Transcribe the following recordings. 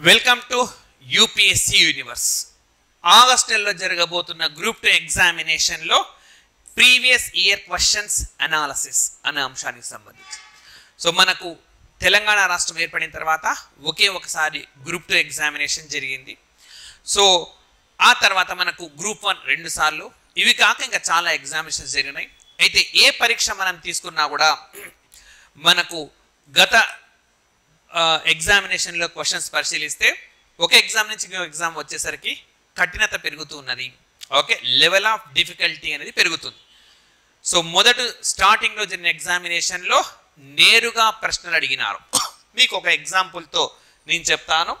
Welcome to UPSC universe. August నెలలో జరగబోతున్న group 2 ఎగ్జామినేషన్లో ప్రీవియస్ ఇయర్ క్వశ్చన్స్ అనాలసిస్ అనే అంశానికి సంబంధించి మనకు తెలంగాణ రాష్ట్రం ఏర్పడిన తర్వాత ఒకే ఒకసారి గ్రూప్ 2 ఎగ్జామినేషన్ జరిగింది. ఆ తర్వాత మనకు గ్రూప్ 1 రెండు సార్లు, ఇవి కాక ఇంకా చాలా ఎగ్జామినేషన్స్ జరిగినాయి. అయితే ఏ పరీక్ష మనం తీసుకున్నా కూడా మనకు గత ఎగ్జామినేషన్లో క్వశ్చన్స్ పరిశీలిస్తే ఒక ఎగ్జామ్ నుంచి ఇంకో ఎగ్జామ్ వచ్చేసరికి కఠినత పెరుగుతూ ఉన్నది. ఓకే, లెవెల్ ఆఫ్ డిఫికల్టీ అనేది పెరుగుతుంది. మొదట స్టార్టింగ్లో జరిగిన ఎగ్జామినేషన్లో నేరుగా ప్రశ్నలు అడిగినారు. మీకు ఒక ఎగ్జాంపుల్తో నేను చెప్తాను.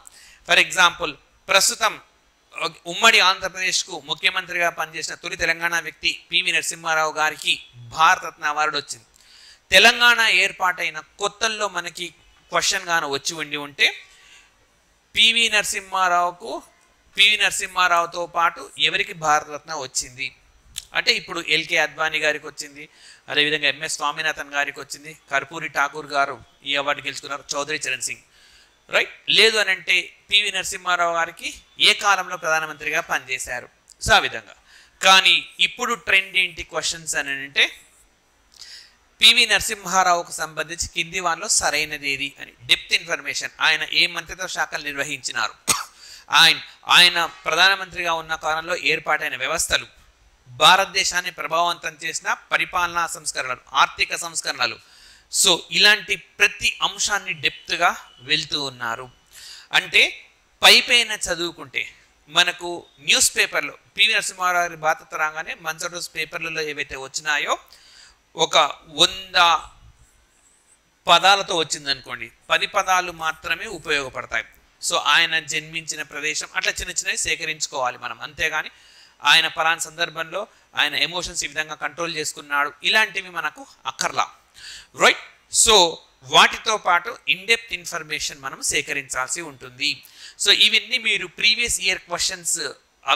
ఫర్ ఎగ్జాంపుల్, ప్రస్తుతం ఉమ్మడి ఆంధ్రప్రదేశ్కు ముఖ్యమంత్రిగా పనిచేసిన తొలి తెలంగాణ వ్యక్తి పివి నరసింహారావు గారికి భారతరత్న అవార్డు వచ్చింది. తెలంగాణ ఏర్పాటైన కొత్తల్లో మనకి క్వశ్చన్ గాను వచ్చి ఉంటే పివి నరసింహారావుతో పాటు ఎవరికి భారతరత్న వచ్చింది అంటే, ఇప్పుడు ఎల్కే అద్వానీ గారికి వచ్చింది, అదేవిధంగా ఎంఎస్ స్వామినాథన్ గారికి వచ్చింది, కర్పూరి ఠాకూర్ గారు ఈ అవార్డు గెలుచుకున్నారు, చౌదరి చరణ్ సింగ్, రైట్. లేదు అని అంటే పివి నరసింహారావు గారికి ఏ కాలంలో ప్రధానమంత్రిగా పనిచేశారు. ఆ విధంగా. కానీ ఇప్పుడు ట్రెండ్ ఏంటి క్వశ్చన్స్ అని అంటే, పివి నరసింహారావుకు సంబంధించి కింది వారిలో సరైనది ఏది అని డెప్త్ ఇన్ఫర్మేషన్. ఆయన ఏ మంత్రిత్వ శాఖలు నిర్వహించినారు, ఆయన ప్రధానమంత్రిగా ఉన్న కాలంలో ఏర్పాటైన వ్యవస్థలు, భారతదేశాన్ని ప్రభావవంతం చేసిన పరిపాలనా సంస్కరణలు, ఆర్థిక సంస్కరణలు, ఇలాంటి ప్రతి అంశాన్ని డెప్త్గా వెళ్తూ ఉన్నారు. అంటే పైపైన చదువుకుంటే మనకు న్యూస్ పేపర్లో పివి నరసింహారావు బాధ్యత రాగానే మంచి రోజు పేపర్లలో ఏవైతే వచ్చినాయో ఒక 100 పదాలతో వచ్చిందనుకోండి, 10 పదాలు మాత్రమే ఉపయోగపడతాయి. ఆయన జన్మించిన ప్రదేశం అట్లా చిన్న చిన్నవి సేకరించుకోవాలి మనం. అంతేగాని ఆయన పలానా సందర్భంలో ఆయన ఎమోషన్స్ ఈ విధంగా కంట్రోల్ చేసుకున్నాడు, ఇలాంటివి మనకు అక్కర్లా, రైట్. వాటితో పాటు ఇన్డెప్త్ ఇన్ఫర్మేషన్ మనం సేకరించాల్సి ఉంటుంది. ఇవన్నీ మీరు ప్రీవియస్ ఇయర్ క్వశ్చన్స్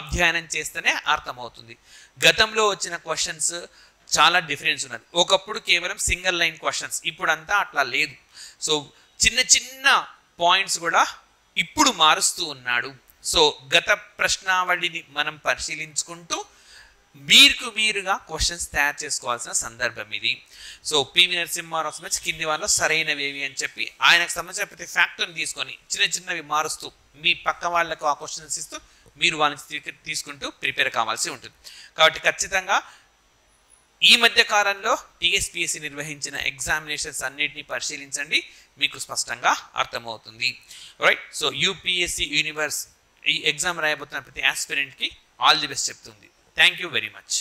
అధ్యయనం చేస్తేనే అర్థమవుతుంది. గతంలో వచ్చిన క్వశ్చన్స్ చాలా డిఫరెన్స్ ఉన్నది. ఒకప్పుడు కేవలం సింగిల్ లైన్ క్వశ్చన్స్, ఇప్పుడు అంతా అట్లా లేదు. చిన్న చిన్న పాయింట్స్ కూడా ఇప్పుడు మారుస్తూ ఉన్నాడు. గత ప్రశ్నావళిని మనం పరిశీలించుకుంటూ మీరుగా క్వశ్చన్స్ తయారు చేసుకోవాల్సిన సందర్భం ఇది. పివి నరసింహారావు సంబంధించి కింది వాళ్ళలో సరైనవేవి అని చెప్పి ఆయనకు సంబంధించిన ప్రతి ఫ్యాక్టర్ని తీసుకొని చిన్న చిన్నవి మారుస్తూ మీ పక్క వాళ్ళకు ఆ క్వశ్చన్స్ ఇస్తూ మీరు వాళ్ళని తీసుకుంటూ ప్రిపేర్ కావాల్సి ఉంటుంది. కాబట్టి ఖచ్చితంగా ఈ మధ్య కాలంలో టీఎస్పీఎస్సీ నిర్వహించిన ఎగ్జామినేషన్స్ అన్నిటిని పరిశీలించండి, మీకు స్పష్టంగా అర్థమవుతుంది, రైట్. యూపీఎస్సీ యూనివర్స్ ఈ ఎగ్జామ్ రాయబోతున్న ప్రతి ఆస్పిరెంట్కి ఆల్ ది బెస్ట్ చెప్తుంది. Thank you very much.